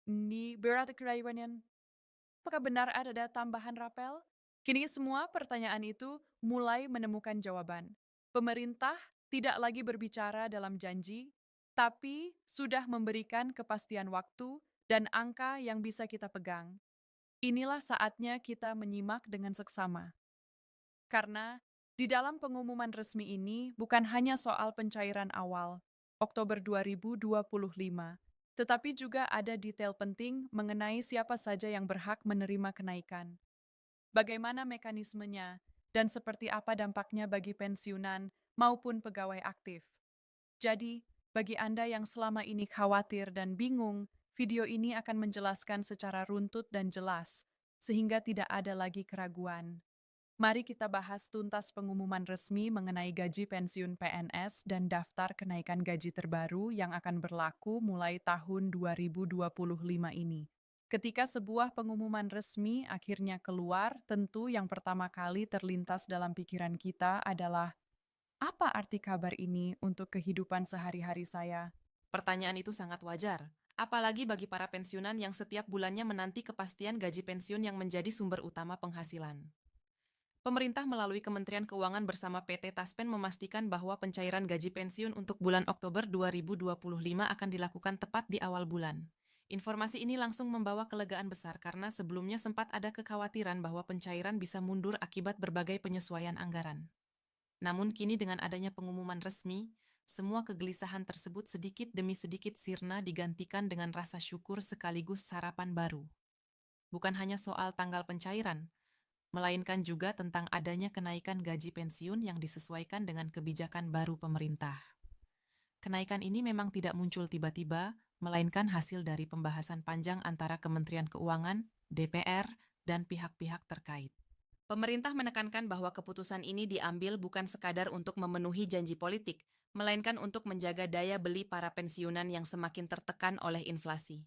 Ni berarti kerajaan. Apakah benar ada tambahan rapel? Kini semua pertanyaan itu mulai menemukan jawaban. Pemerintah tidak lagi berbicara dalam janji, tapi sudah memberikan kepastian waktu dan angka yang bisa kita pegang. Inilah saatnya kita menyimak dengan seksama. Karena di dalam pengumuman resmi ini bukan hanya soal pencairan awal, Oktober 2025, tetapi juga ada detail penting mengenai siapa saja yang berhak menerima kenaikan, bagaimana mekanismenya, dan seperti apa dampaknya bagi pensiunan maupun pegawai aktif. Jadi, bagi Anda yang selama ini khawatir dan bingung, video ini akan menjelaskan secara runtut dan jelas, sehingga tidak ada lagi keraguan. Mari kita bahas tuntas pengumuman resmi mengenai gaji pensiun PNS dan daftar kenaikan gaji terbaru yang akan berlaku mulai tahun 2025 ini. Ketika sebuah pengumuman resmi akhirnya keluar, tentu yang pertama kali terlintas dalam pikiran kita adalah, apa arti kabar ini untuk kehidupan sehari-hari saya? Pertanyaan itu sangat wajar, apalagi bagi para pensiunan yang setiap bulannya menanti kepastian gaji pensiun yang menjadi sumber utama penghasilan. Pemerintah melalui Kementerian Keuangan bersama PT Taspen memastikan bahwa pencairan gaji pensiun untuk bulan Oktober 2025 akan dilakukan tepat di awal bulan. Informasi ini langsung membawa kelegaan besar karena sebelumnya sempat ada kekhawatiran bahwa pencairan bisa mundur akibat berbagai penyesuaian anggaran. Namun kini dengan adanya pengumuman resmi, semua kegelisahan tersebut sedikit demi sedikit sirna digantikan dengan rasa syukur sekaligus harapan baru. Bukan hanya soal tanggal pencairan, melainkan juga tentang adanya kenaikan gaji pensiun yang disesuaikan dengan kebijakan baru pemerintah. Kenaikan ini memang tidak muncul tiba-tiba, melainkan hasil dari pembahasan panjang antara Kementerian Keuangan, DPR, dan pihak-pihak terkait. Pemerintah menekankan bahwa keputusan ini diambil bukan sekadar untuk memenuhi janji politik, melainkan untuk menjaga daya beli para pensiunan yang semakin tertekan oleh inflasi.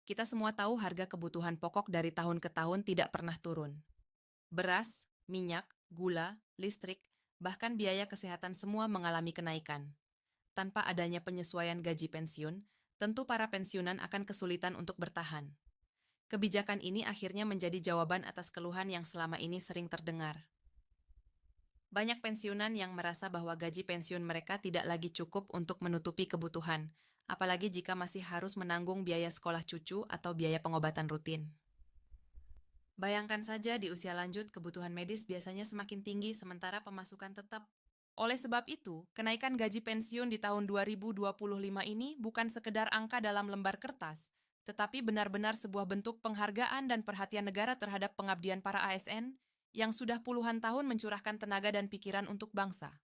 Kita semua tahu harga kebutuhan pokok dari tahun ke tahun tidak pernah turun. Beras, minyak, gula, listrik, bahkan biaya kesehatan semua mengalami kenaikan. Tanpa adanya penyesuaian gaji pensiun, tentu para pensiunan akan kesulitan untuk bertahan. Kebijakan ini akhirnya menjadi jawaban atas keluhan yang selama ini sering terdengar. Banyak pensiunan yang merasa bahwa gaji pensiun mereka tidak lagi cukup untuk menutupi kebutuhan, apalagi jika masih harus menanggung biaya sekolah cucu atau biaya pengobatan rutin. Bayangkan saja di usia lanjut kebutuhan medis biasanya semakin tinggi sementara pemasukan tetap. Oleh sebab itu, kenaikan gaji pensiun di tahun 2025 ini bukan sekedar angka dalam lembar kertas, tetapi benar-benar sebuah bentuk penghargaan dan perhatian negara terhadap pengabdian para ASN yang sudah puluhan tahun mencurahkan tenaga dan pikiran untuk bangsa.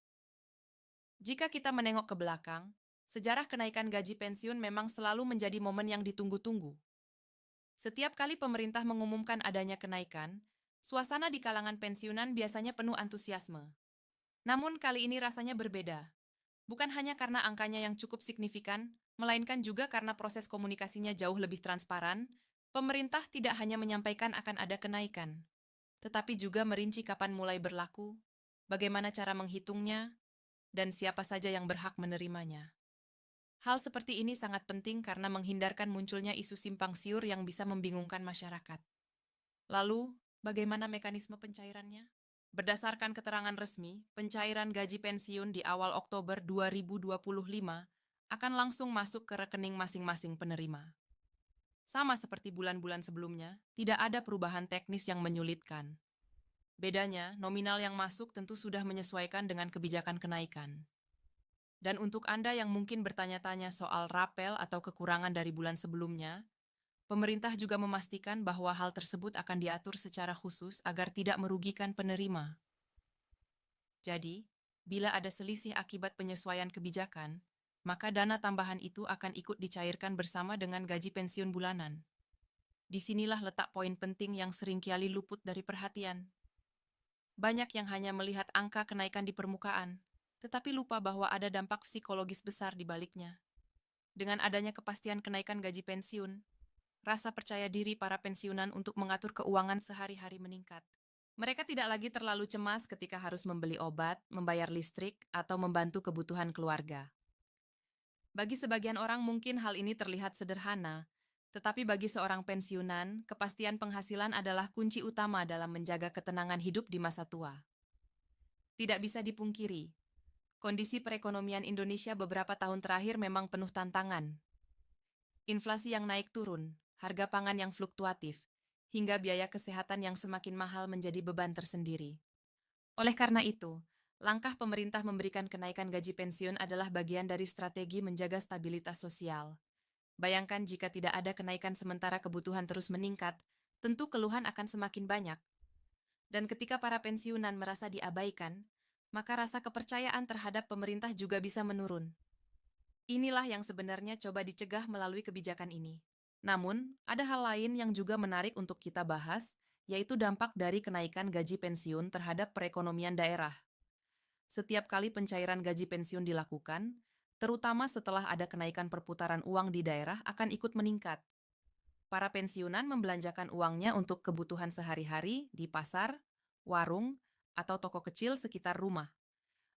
Jika kita menengok ke belakang, sejarah kenaikan gaji pensiun memang selalu menjadi momen yang ditunggu-tunggu. Setiap kali pemerintah mengumumkan adanya kenaikan, suasana di kalangan pensiunan biasanya penuh antusiasme. Namun kali ini rasanya berbeda. Bukan hanya karena angkanya yang cukup signifikan, melainkan juga karena proses komunikasinya jauh lebih transparan, pemerintah tidak hanya menyampaikan akan ada kenaikan, tetapi juga merinci kapan mulai berlaku, bagaimana cara menghitungnya, dan siapa saja yang berhak menerimanya. Hal seperti ini sangat penting karena menghindarkan munculnya isu simpang siur yang bisa membingungkan masyarakat. Lalu, bagaimana mekanisme pencairannya? Berdasarkan keterangan resmi, pencairan gaji pensiun di awal Oktober 2025 akan langsung masuk ke rekening masing-masing penerima. Sama seperti bulan-bulan sebelumnya, tidak ada perubahan teknis yang menyulitkan. Bedanya, nominal yang masuk tentu sudah menyesuaikan dengan kebijakan kenaikan. Dan untuk Anda yang mungkin bertanya-tanya soal rapel atau kekurangan dari bulan sebelumnya, pemerintah juga memastikan bahwa hal tersebut akan diatur secara khusus agar tidak merugikan penerima. Jadi, bila ada selisih akibat penyesuaian kebijakan, maka dana tambahan itu akan ikut dicairkan bersama dengan gaji pensiun bulanan. Disinilah letak poin penting yang seringkali luput dari perhatian. Banyak yang hanya melihat angka kenaikan di permukaan, tetapi lupa bahwa ada dampak psikologis besar di baliknya. Dengan adanya kepastian kenaikan gaji pensiun, rasa percaya diri para pensiunan untuk mengatur keuangan sehari-hari meningkat. Mereka tidak lagi terlalu cemas ketika harus membeli obat, membayar listrik, atau membantu kebutuhan keluarga. Bagi sebagian orang mungkin hal ini terlihat sederhana, Tetapi bagi seorang pensiunan, kepastian penghasilan adalah kunci utama dalam menjaga ketenangan hidup di masa tua. Tidak bisa dipungkiri, kondisi perekonomian Indonesia beberapa tahun terakhir memang penuh tantangan. Inflasi yang naik turun, harga pangan yang fluktuatif, hingga biaya kesehatan yang semakin mahal menjadi beban tersendiri. Oleh karena itu, langkah pemerintah memberikan kenaikan gaji pensiun adalah bagian dari strategi menjaga stabilitas sosial. Bayangkan jika tidak ada kenaikan sementara kebutuhan terus meningkat, tentu keluhan akan semakin banyak. Dan ketika para pensiunan merasa diabaikan, maka rasa kepercayaan terhadap pemerintah juga bisa menurun. Inilah yang sebenarnya coba dicegah melalui kebijakan ini. Namun, ada hal lain yang juga menarik untuk kita bahas, yaitu dampak dari kenaikan gaji pensiun terhadap perekonomian daerah. Setiap kali pencairan gaji pensiun dilakukan, terutama setelah ada kenaikan perputaran uang di daerah akan ikut meningkat. Para pensiunan membelanjakan uangnya untuk kebutuhan sehari-hari di pasar, warung, atau toko kecil sekitar rumah.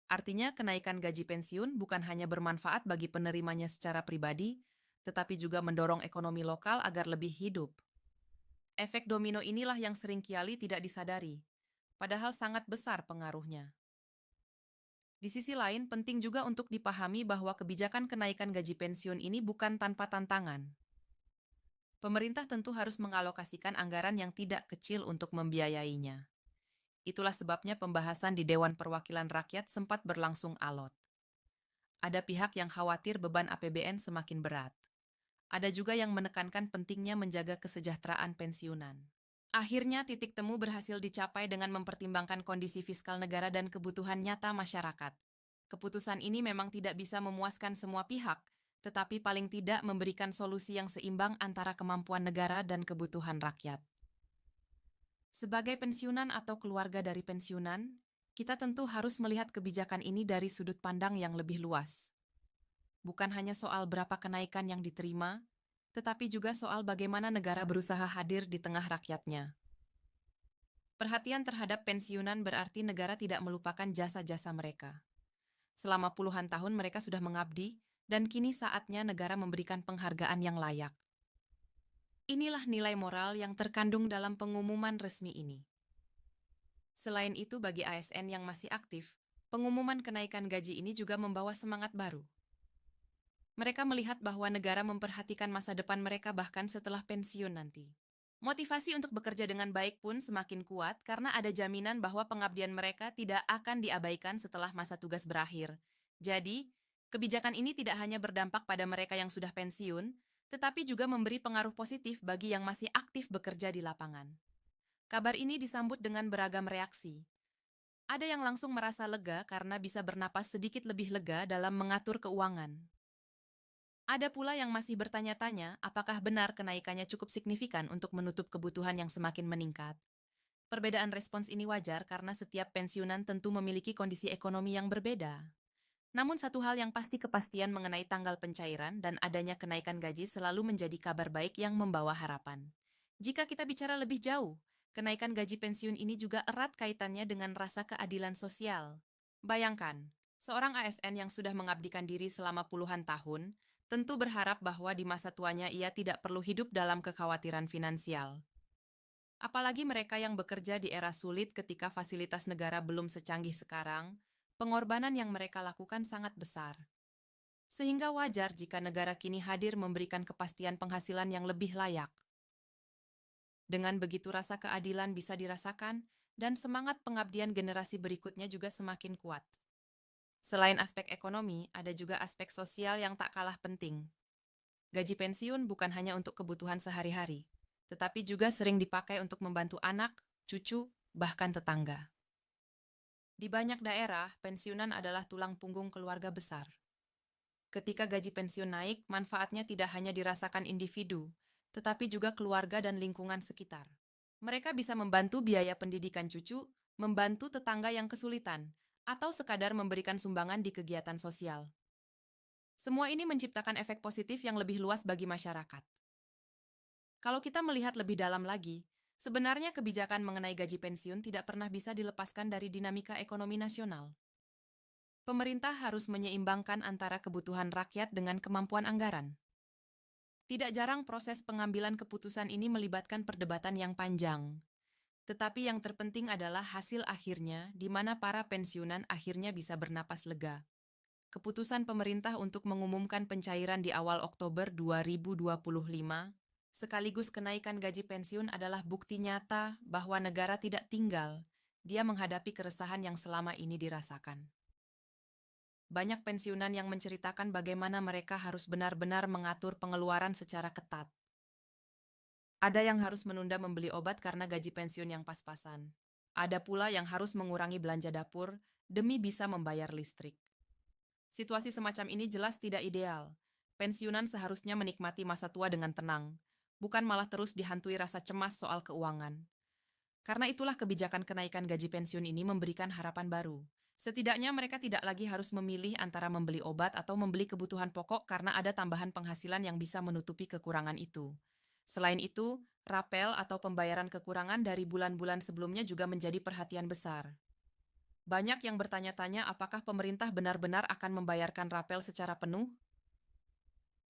Artinya, kenaikan gaji pensiun bukan hanya bermanfaat bagi penerimanya secara pribadi, tetapi juga mendorong ekonomi lokal agar lebih hidup. Efek domino inilah yang seringkali tidak disadari, padahal sangat besar pengaruhnya. Di sisi lain, penting juga untuk dipahami bahwa kebijakan kenaikan gaji pensiun ini bukan tanpa tantangan. Pemerintah tentu harus mengalokasikan anggaran yang tidak kecil untuk membiayainya. Itulah sebabnya pembahasan di Dewan Perwakilan Rakyat sempat berlangsung alot. Ada pihak yang khawatir beban APBN semakin berat. Ada juga yang menekankan pentingnya menjaga kesejahteraan pensiunan. Akhirnya, titik temu berhasil dicapai dengan mempertimbangkan kondisi fiskal negara dan kebutuhan nyata masyarakat. Keputusan ini memang tidak bisa memuaskan semua pihak, tetapi paling tidak memberikan solusi yang seimbang antara kemampuan negara dan kebutuhan rakyat. Sebagai pensiunan atau keluarga dari pensiunan, kita tentu harus melihat kebijakan ini dari sudut pandang yang lebih luas. Bukan hanya soal berapa kenaikan yang diterima, tetapi juga soal bagaimana negara berusaha hadir di tengah rakyatnya. Perhatian terhadap pensiunan berarti negara tidak melupakan jasa-jasa mereka. Selama puluhan tahun mereka sudah mengabdi, dan kini saatnya negara memberikan penghargaan yang layak. Inilah nilai moral yang terkandung dalam pengumuman resmi ini. Selain itu, bagi ASN yang masih aktif, pengumuman kenaikan gaji ini juga membawa semangat baru. Mereka melihat bahwa negara memperhatikan masa depan mereka bahkan setelah pensiun nanti. Motivasi untuk bekerja dengan baik pun semakin kuat karena ada jaminan bahwa pengabdian mereka tidak akan diabaikan setelah masa tugas berakhir. Jadi, kebijakan ini tidak hanya berdampak pada mereka yang sudah pensiun, tetapi juga memberi pengaruh positif bagi yang masih aktif bekerja di lapangan. Kabar ini disambut dengan beragam reaksi. Ada yang langsung merasa lega karena bisa bernapas sedikit lebih lega dalam mengatur keuangan. Ada pula yang masih bertanya-tanya apakah benar kenaikannya cukup signifikan untuk menutup kebutuhan yang semakin meningkat. Perbedaan respons ini wajar karena setiap pensiunan tentu memiliki kondisi ekonomi yang berbeda. Namun satu hal yang pasti, kepastian mengenai tanggal pencairan dan adanya kenaikan gaji selalu menjadi kabar baik yang membawa harapan. Jika kita bicara lebih jauh, kenaikan gaji pensiun ini juga erat kaitannya dengan rasa keadilan sosial. Bayangkan, seorang ASN yang sudah mengabdikan diri selama puluhan tahun, tentu berharap bahwa di masa tuanya ia tidak perlu hidup dalam kekhawatiran finansial. Apalagi mereka yang bekerja di era sulit ketika fasilitas negara belum secanggih sekarang, pengorbanan yang mereka lakukan sangat besar. Sehingga wajar jika negara kini hadir memberikan kepastian penghasilan yang lebih layak. Dengan begitu rasa keadilan bisa dirasakan, dan semangat pengabdian generasi berikutnya juga semakin kuat. Selain aspek ekonomi, ada juga aspek sosial yang tak kalah penting. Gaji pensiun bukan hanya untuk kebutuhan sehari-hari, tetapi juga sering dipakai untuk membantu anak, cucu, bahkan tetangga. Di banyak daerah, pensiunan adalah tulang punggung keluarga besar. Ketika gaji pensiun naik, manfaatnya tidak hanya dirasakan individu, tetapi juga keluarga dan lingkungan sekitar. Mereka bisa membantu biaya pendidikan cucu, membantu tetangga yang kesulitan, atau sekadar memberikan sumbangan di kegiatan sosial. Semua ini menciptakan efek positif yang lebih luas bagi masyarakat. Kalau kita melihat lebih dalam lagi, sebenarnya kebijakan mengenai gaji pensiun tidak pernah bisa dilepaskan dari dinamika ekonomi nasional. Pemerintah harus menyeimbangkan antara kebutuhan rakyat dengan kemampuan anggaran. Tidak jarang proses pengambilan keputusan ini melibatkan perdebatan yang panjang. Tetapi yang terpenting adalah hasil akhirnya, di mana para pensiunan akhirnya bisa bernapas lega. Keputusan pemerintah untuk mengumumkan pencairan di awal Oktober 2025, sekaligus kenaikan gaji pensiun adalah bukti nyata bahwa negara tidak tinggal. Dia menghadapi keresahan yang selama ini dirasakan. Banyak pensiunan yang menceritakan bagaimana mereka harus benar-benar mengatur pengeluaran secara ketat. Ada yang harus menunda membeli obat karena gaji pensiun yang pas-pasan. Ada pula yang harus mengurangi belanja dapur demi bisa membayar listrik. Situasi semacam ini jelas tidak ideal. Pensiunan seharusnya menikmati masa tua dengan tenang, bukan malah terus dihantui rasa cemas soal keuangan. Karena itulah kebijakan kenaikan gaji pensiun ini memberikan harapan baru. Setidaknya mereka tidak lagi harus memilih antara membeli obat atau membeli kebutuhan pokok karena ada tambahan penghasilan yang bisa menutupi kekurangan itu. Selain itu, rapel atau pembayaran kekurangan dari bulan-bulan sebelumnya juga menjadi perhatian besar. Banyak yang bertanya-tanya apakah pemerintah benar-benar akan membayarkan rapel secara penuh.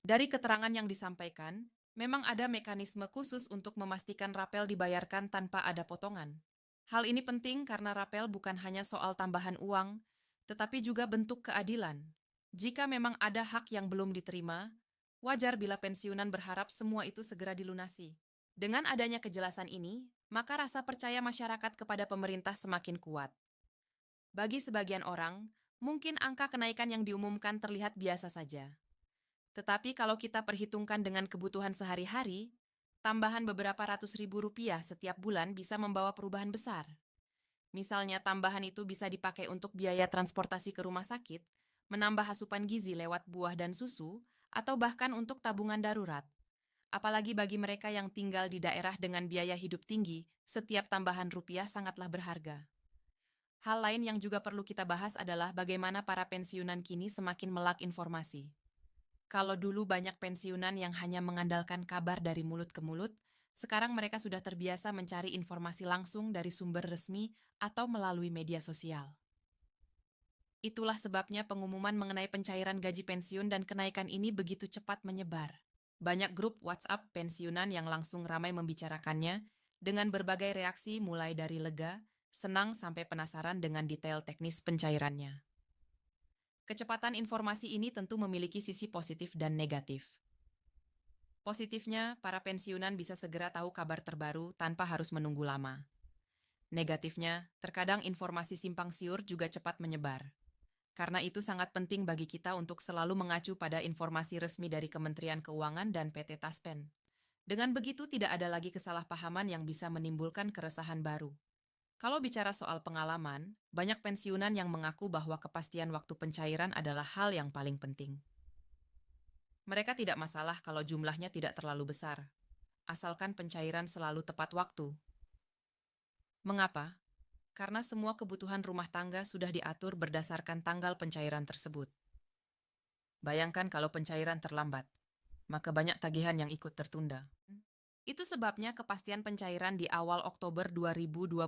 Dari keterangan yang disampaikan, memang ada mekanisme khusus untuk memastikan rapel dibayarkan tanpa ada potongan. Hal ini penting karena rapel bukan hanya soal tambahan uang, tetapi juga bentuk keadilan. Jika memang ada hak yang belum diterima, wajar bila pensiunan berharap semua itu segera dilunasi. Dengan adanya kejelasan ini, maka rasa percaya masyarakat kepada pemerintah semakin kuat. Bagi sebagian orang, mungkin angka kenaikan yang diumumkan terlihat biasa saja. Tetapi kalau kita perhitungkan dengan kebutuhan sehari-hari, tambahan beberapa ratus ribu rupiah setiap bulan bisa membawa perubahan besar. Misalnya tambahan itu bisa dipakai untuk biaya transportasi ke rumah sakit, menambah asupan gizi lewat buah dan susu, atau bahkan untuk tabungan darurat. Apalagi bagi mereka yang tinggal di daerah dengan biaya hidup tinggi, setiap tambahan rupiah sangatlah berharga. Hal lain yang juga perlu kita bahas adalah bagaimana para pensiunan kini semakin melek informasi. Kalau dulu banyak pensiunan yang hanya mengandalkan kabar dari mulut ke mulut, sekarang mereka sudah terbiasa mencari informasi langsung dari sumber resmi atau melalui media sosial. Itulah sebabnya pengumuman mengenai pencairan gaji pensiun dan kenaikan ini begitu cepat menyebar. Banyak grup WhatsApp pensiunan yang langsung ramai membicarakannya, dengan berbagai reaksi mulai dari lega, senang sampai penasaran dengan detail teknis pencairannya. Kecepatan informasi ini tentu memiliki sisi positif dan negatif. Positifnya, para pensiunan bisa segera tahu kabar terbaru tanpa harus menunggu lama. Negatifnya, terkadang informasi simpang siur juga cepat menyebar. Karena itu sangat penting bagi kita untuk selalu mengacu pada informasi resmi dari Kementerian Keuangan dan PT Taspen. Dengan begitu tidak ada lagi kesalahpahaman yang bisa menimbulkan keresahan baru. Kalau bicara soal pengalaman, banyak pensiunan yang mengaku bahwa kepastian waktu pencairan adalah hal yang paling penting. Mereka tidak masalah kalau jumlahnya tidak terlalu besar, asalkan pencairan selalu tepat waktu. Mengapa? Karena semua kebutuhan rumah tangga sudah diatur berdasarkan tanggal pencairan tersebut. Bayangkan kalau pencairan terlambat, maka banyak tagihan yang ikut tertunda. Itu sebabnya kepastian pencairan di awal Oktober 2025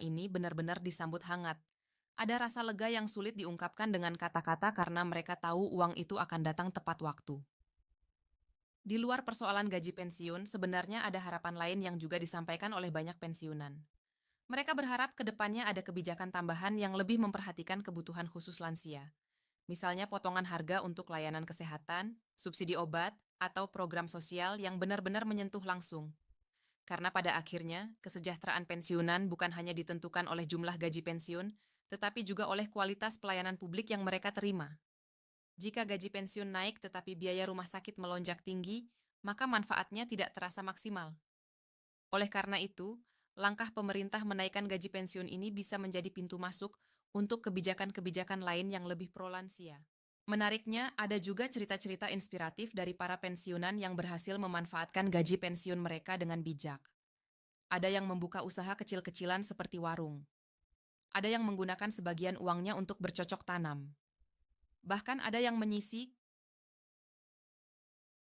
ini benar-benar disambut hangat. Ada rasa lega yang sulit diungkapkan dengan kata-kata karena mereka tahu uang itu akan datang tepat waktu. Di luar persoalan gaji pensiun, sebenarnya ada harapan lain yang juga disampaikan oleh banyak pensiunan. Mereka berharap ke depannya ada kebijakan tambahan yang lebih memperhatikan kebutuhan khusus lansia. Misalnya potongan harga untuk layanan kesehatan, subsidi obat, atau program sosial yang benar-benar menyentuh langsung. Karena pada akhirnya, kesejahteraan pensiunan bukan hanya ditentukan oleh jumlah gaji pensiun, tetapi juga oleh kualitas pelayanan publik yang mereka terima. Jika gaji pensiun naik tetapi biaya rumah sakit melonjak tinggi, maka manfaatnya tidak terasa maksimal. Oleh karena itu, langkah pemerintah menaikkan gaji pensiun ini bisa menjadi pintu masuk untuk kebijakan-kebijakan lain yang lebih pro lansia. Menariknya, ada juga cerita-cerita inspiratif dari para pensiunan yang berhasil memanfaatkan gaji pensiun mereka dengan bijak. Ada yang membuka usaha kecil-kecilan seperti warung. Ada yang menggunakan sebagian uangnya untuk bercocok tanam. Bahkan ada yang menyisih